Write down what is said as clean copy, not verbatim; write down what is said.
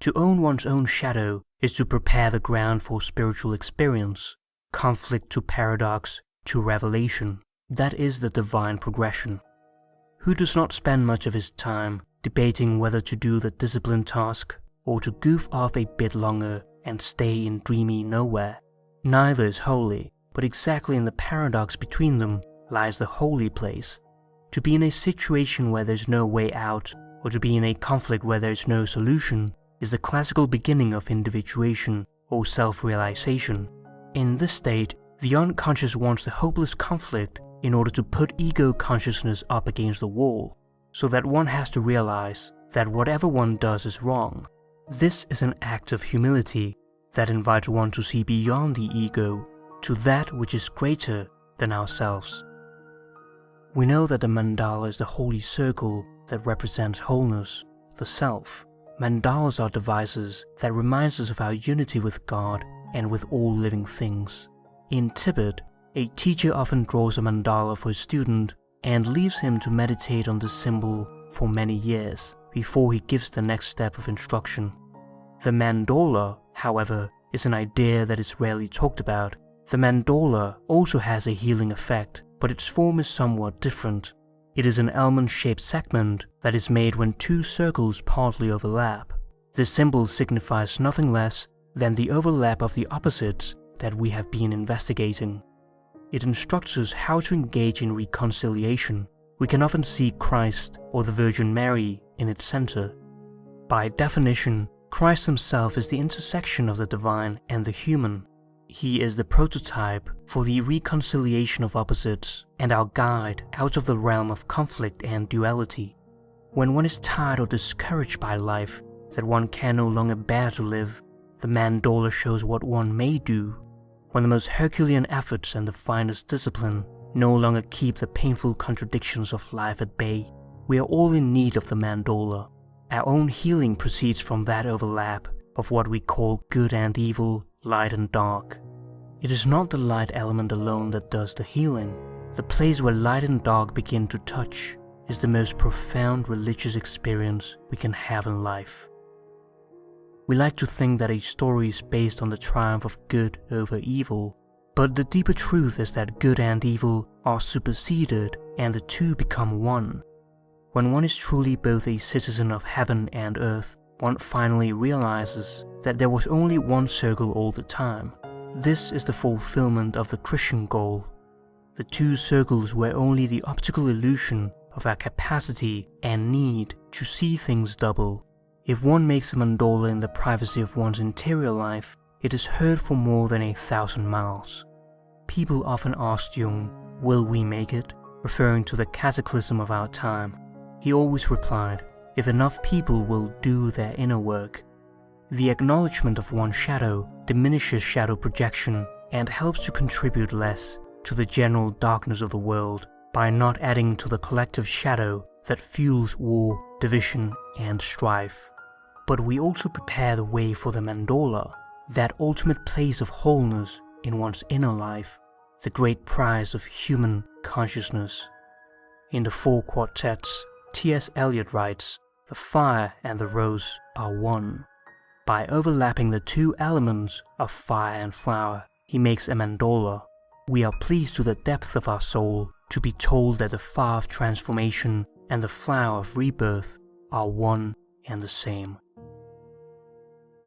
To own one's own shadow is to prepare the ground for spiritual experience, conflict to paradox to revelation. That is the divine progression. Who does not spend much of his time debating whether to do the disciplined task or to goof off a bit longer and stay in dreamy nowhere? Neither is holy, but exactly in the paradox between them lies the holy place. To be in a situation where there's no way out, or to be in a conflict where there's no solution, is the classical beginning of individuation or self-realization. In this state, the unconscious wants the hopeless conflict in order to put ego consciousness up against the wall, so that one has to realize that whatever one does is wrong. This is an act of humility that invites one to see beyond the ego to that which is greater than ourselves. We know that the mandala is the holy circle that represents wholeness, the self. Mandalas are devices that remind us of our unity with God and with all living things. In Tibet, a teacher often draws a mandala for his student and leaves him to meditate on this symbol for many years before he gives the next step of instruction. The mandala, however, is an idea that is rarely talked about. The mandala also has a healing effect, but its form is somewhat different. It is an almond-shaped segment that is made when two circles partly overlap. This symbol signifies nothing less than the overlap of the opposites that we have been investigating. It instructs us how to engage in reconciliation. We can often see Christ or the Virgin Mary in its center. By definition, Christ himself is the intersection of the divine and the human. He is the prototype for the reconciliation of opposites and our guide out of the realm of conflict and duality. When one is tired or discouraged by life, that one can no longer bear to live, the mandala shows what one may do. When the most Herculean efforts and the finest discipline no longer keep the painful contradictions of life at bay, we are all in need of the mandala. Our own healing proceeds from that overlap of what we call good and evil, light and dark. It is not the light element alone that does the healing. The place where light and dark begin to touch is the most profound religious experience we can have in life. We like to think that a story is based on the triumph of good over evil, but the deeper truth is that good and evil are superseded and the two become one. When one is truly both a citizen of heaven and earth, one finally realizes that there was only one circle all the time. This is the fulfillment of the Christian goal. The two circles were only the optical illusion of our capacity and need to see things double. If one makes a mandala in the privacy of one's interior life, it is heard for more than 1,000 miles. People often ask Jung, "Will we make it?" referring to the cataclysm of our time. He always replied, "If enough people will do their inner work." The acknowledgement of one's shadow diminishes shadow projection and helps to contribute less to the general darkness of the world by not adding to the collective shadow that fuels war, division, and strife. But we also prepare the way for the mandala, that ultimate place of wholeness in one's inner life, the great prize of human consciousness. In the Four Quartets, T.S. Eliot writes, "The fire and the rose are one." By overlapping the two elements of fire and flower, he makes a mandala. We are pleased to the depth of our soul to be told that the fire of transformation and the flower of rebirth are one and the same.